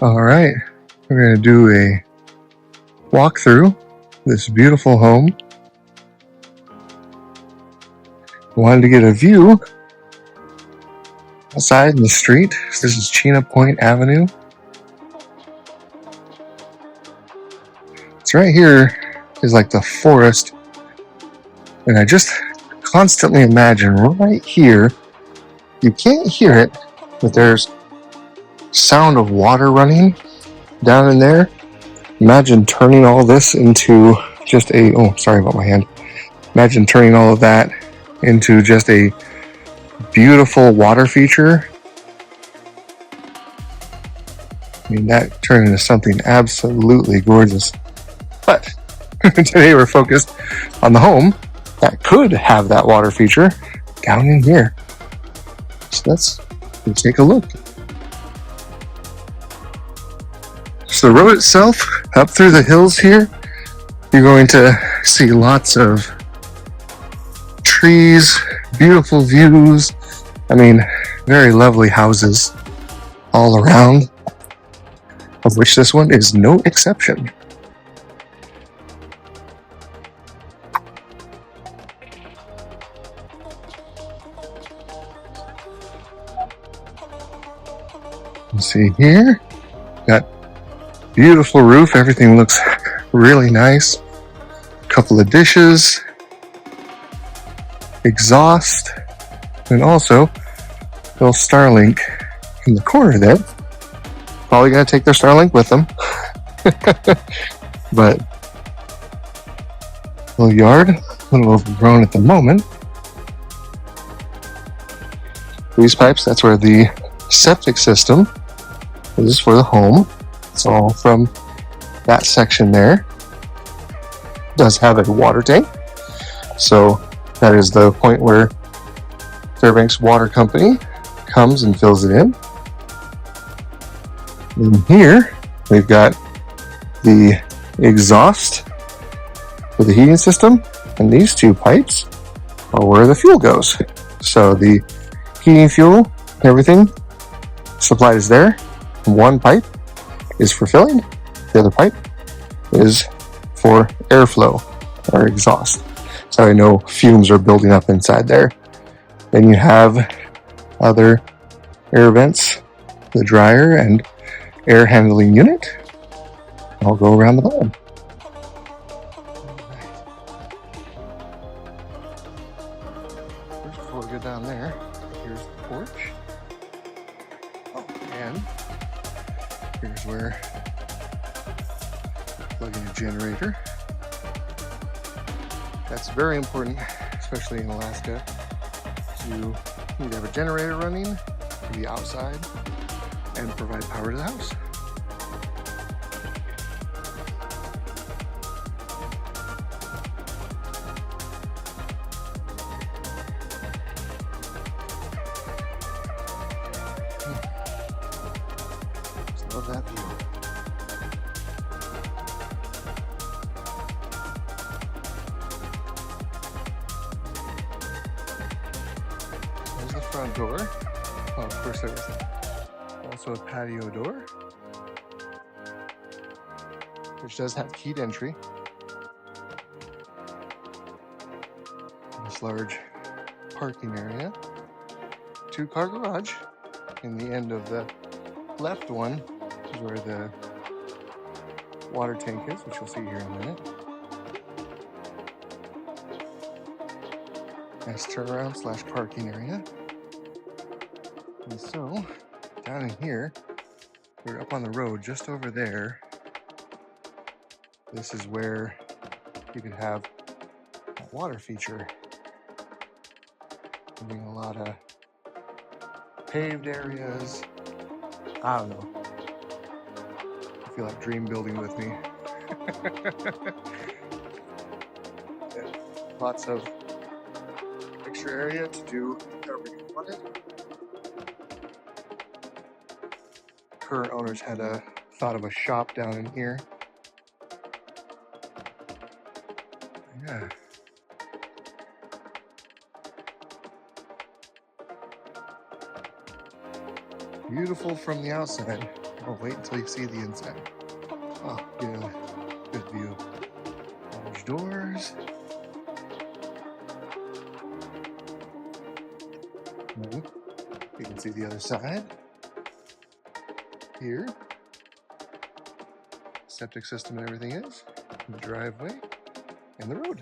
All right, we're going to do a walkthrough this beautiful home. Wanted to get a view outside in the street. This is Chena Point Avenue. It's right here is like the forest, and I just constantly imagine right here, you can't hear it, but there's sound of water running down in there. Imagine turning all this into just sorry about my hand. Imagine turning all of that into just a beautiful water feature. I mean, that turned into something absolutely gorgeous. But today we're focused on the home that could have that water feature down in here. So let's take a look. So the road itself, up through the hills here, you're going to see lots of trees, beautiful views. I mean, very lovely houses all around, of which this one is no exception. You see here, got beautiful roof. Everything looks really nice. Couple of dishes, exhaust, and also a little Starlink in the corner there. Probably gonna take their Starlink with them. But little yard, a little overgrown at the moment. These pipes, that's where the septic system is for the home. It's all from that section there. It does have a water tank, so that is the point where Fairbanks Water Company comes and fills it in. In here, we've got the exhaust for the heating system, and these two pipes are where the fuel goes. So the heating fuel, everything supplied is there. One pipe is for filling, the other pipe is for airflow or exhaust. So I know fumes are building up inside there. Then you have other air vents, the dryer and air handling unit. I'll go around the bottom. First, before we go down there, here's the porch. Oh, and here's where plug in a generator. That's very important, especially in Alaska. You need to have a generator running to be outside and provide power to the house. Just love that view. There's the front door. Oh, of course there's also a patio door, which does have keyed entry. This large parking area. 2-car garage. In the end of the left one is where the water tank is, which you'll see here in a minute. Nice turnaround / parking area. And so, down in here, we're up on the road just over there. This is where you could have a water feature. Having a lot of paved areas. I don't know. I feel like dream building with me. Lots of extra area to do whatever you wanted. Current owners had thought of a shop down in here. Yeah. beautiful from the outside. Oh, wait until you see the inside. Oh, get a good view of large doors. And you can see the other side. Here, septic system and everything is, the driveway, and the road.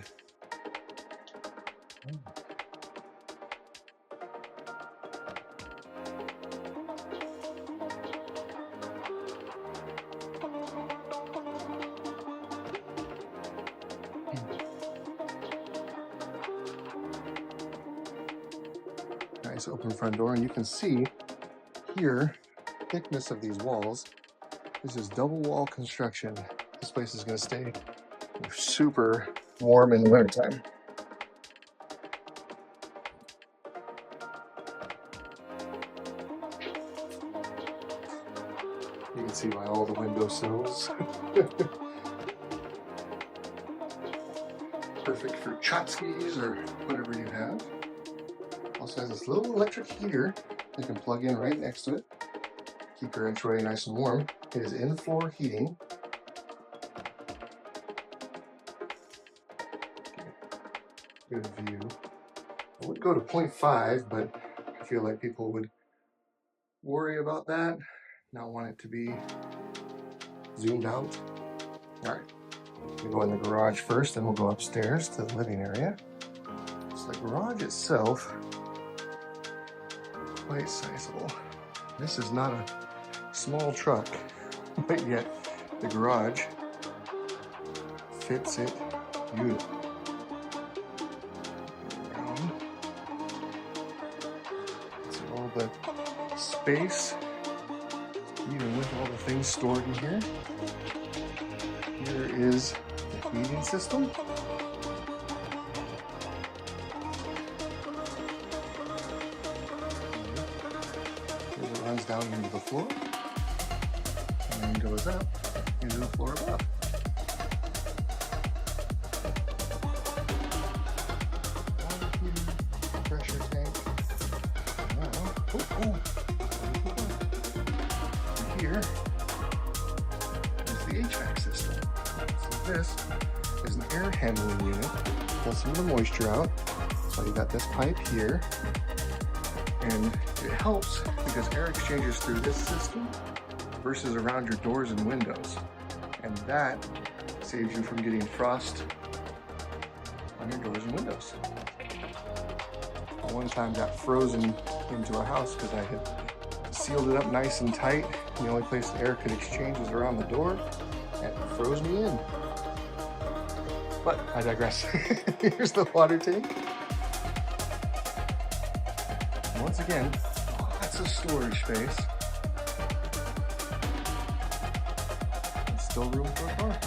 Nice open front door, and you can see here, thickness of these walls. This is double wall construction. This place is going to stay super warm in the wintertime. You can see by all the windowsills. Perfect for tchotchkes or whatever you have. Also has this little electric heater you can plug in right next to it. Keep your entryway nice and warm. It is in-floor heating. Good view. I would go to 0.5, but I feel like people would worry about that. Not want it to be zoomed out. All right, we'll go in the garage first, then we'll go upstairs to the living area. So the garage itself, quite sizable. This is not a small truck, but yet the garage fits it beautifully. See all the space, even with all the things stored in here. Here is the heating system. It runs down into the floor and then goes up into the floor above. Water heater, pressure tank. Now, here is the HVAC system. So this is an air handling unit. Pulls some of the moisture out. So you got this pipe here, and it helps because air exchanges through this system versus around your doors and windows, and that saves you from getting frost on your doors and windows. I one time got frozen into a house because I had sealed it up nice and tight. The only place the air could exchange was around the door, and it froze me in. But I digress. Here's the water tank. Once again, lots of storage space. And still room for a car.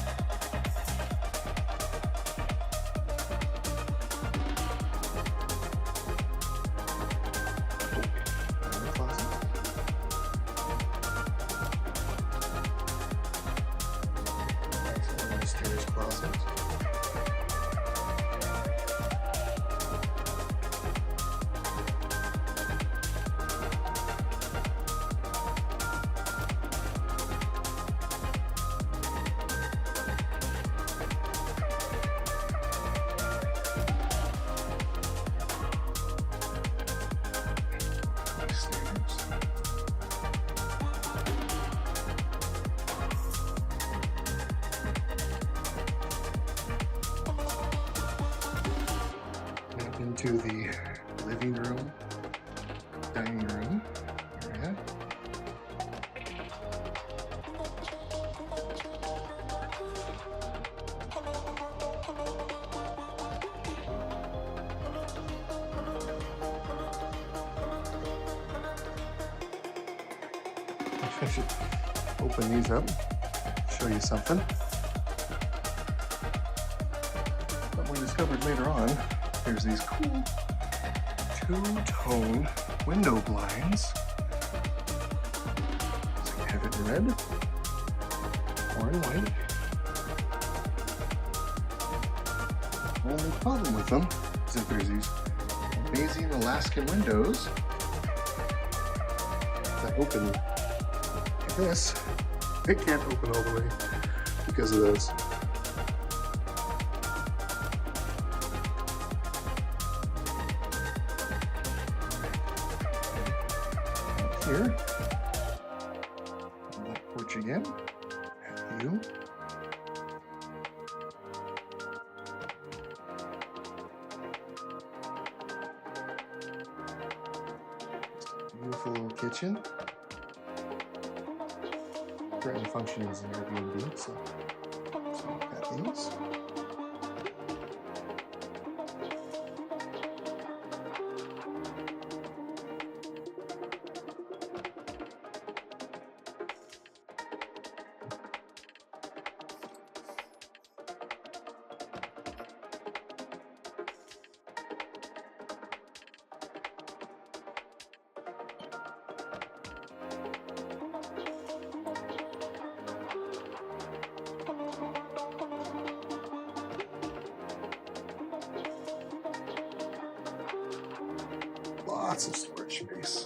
Another closet. Nice little stairs closet. Into the living room, dining room area. I should open these up, show you something. What we discovered later on, there's these cool two-tone window blinds. So you have it in red or in white. The only problem with them is that there's these amazing Alaskan windows that open like this. It can't open all the way because of those. Here, that porch again, view. Beautiful little kitchen. Currently functioning as an Airbnb, so we've got these. Lots of storage space.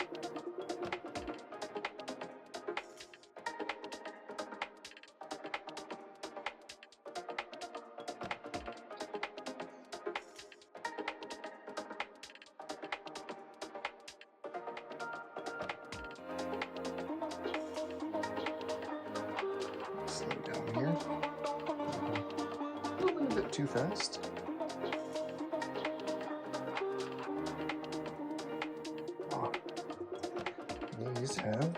Slow down here. Moving a bit too fast. These have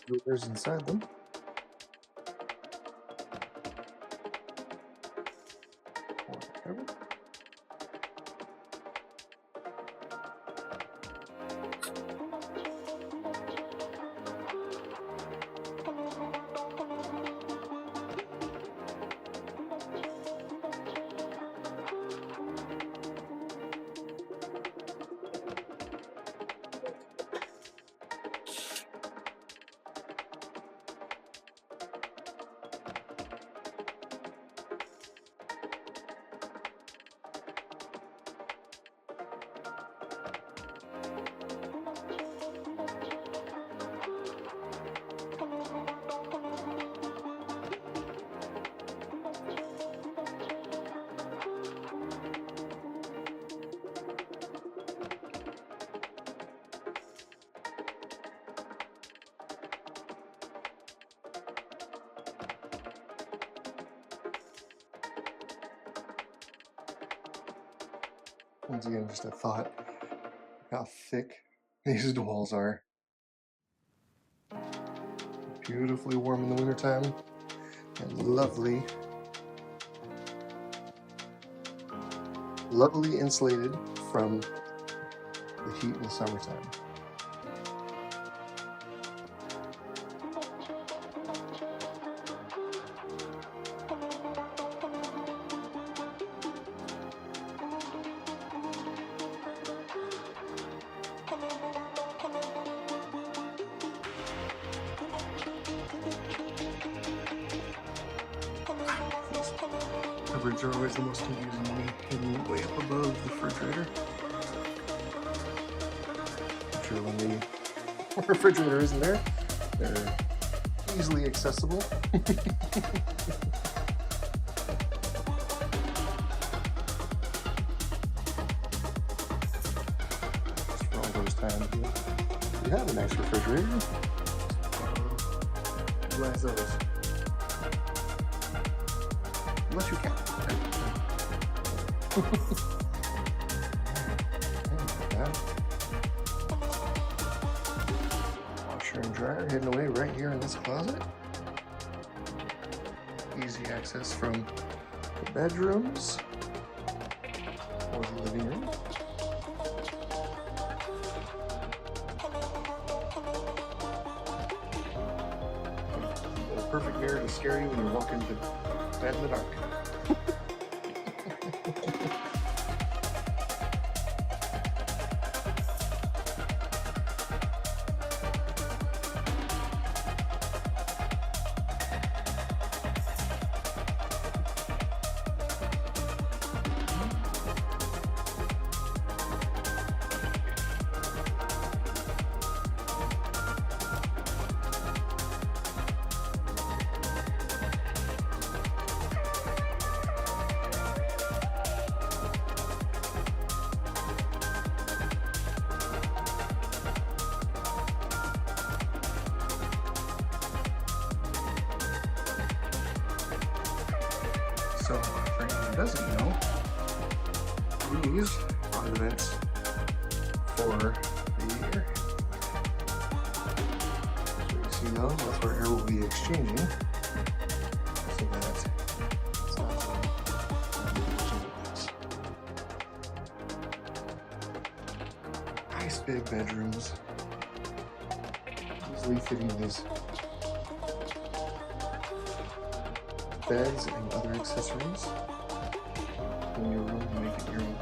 doors inside them. Whatever. Once again, just a thought how thick these walls are. Beautifully warm in the wintertime and lovely insulated from the heat in the summertime. Cupboards are always the most confusing to me, hidden way up above the refrigerator. I'm sure when the refrigerator isn't there, they're easily accessible. Just for all those times you have a nice refrigerator. Utilize those. Unless you can. Washer and dryer hidden away right here in this closet. Easy access from the bedrooms or the living room. A perfect mirror to scare you when you walk into bed in the dark. So for anyone who doesn't know, these are the vents for the air. So you see those, that's where air will be exchanging. So that it's not nice big bedrooms. Easily fitting these beds and other accessories in your room to make it your own.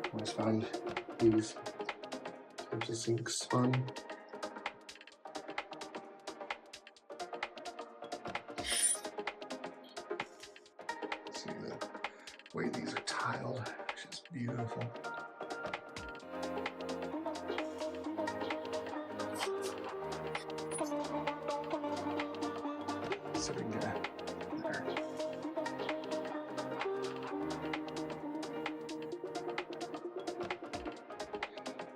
I always find these types of sinks fun. See the way these are tiled, it's just beautiful. So we can get there.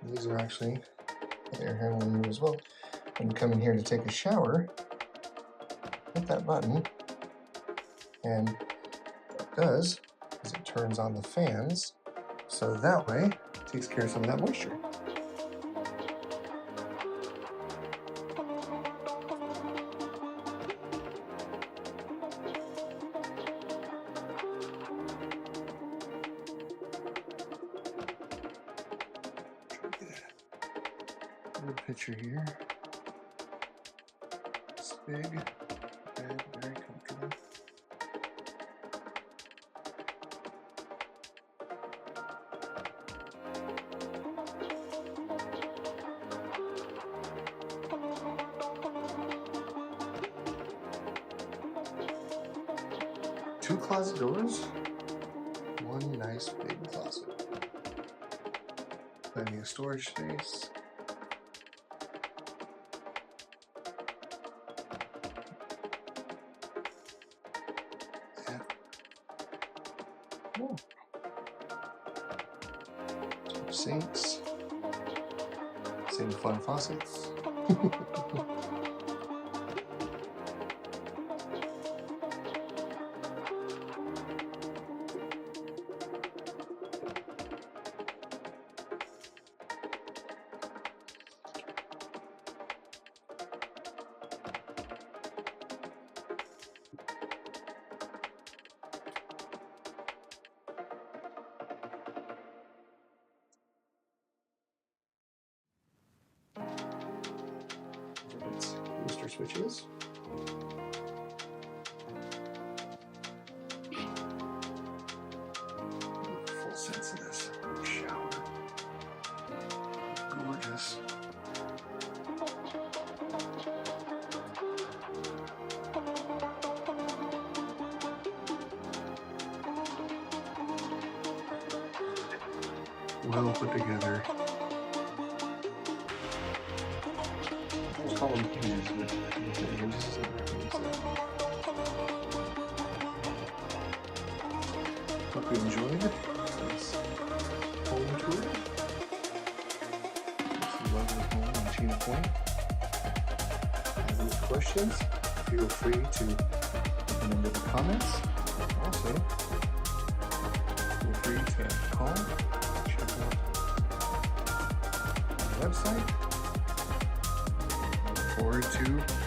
These are actually air handling as well. When you come in here to take a shower, hit that button, and what it does is it turns on the fans, so that way it takes care of some of that moisture. Picture here. It's big, bed, very comfortable. Two closet doors, one nice big closet. Plenty of storage space. Oh. Sinks. Same fun faucets. Booster switches. Full sense of this shower. Gorgeous. Well put together. Let's call them keys, but hope you enjoyed this home tour. This is lovely home in Chena Point. If you have any questions, feel free to them into the comments. Also, feel free to call, check out the website. I look forward to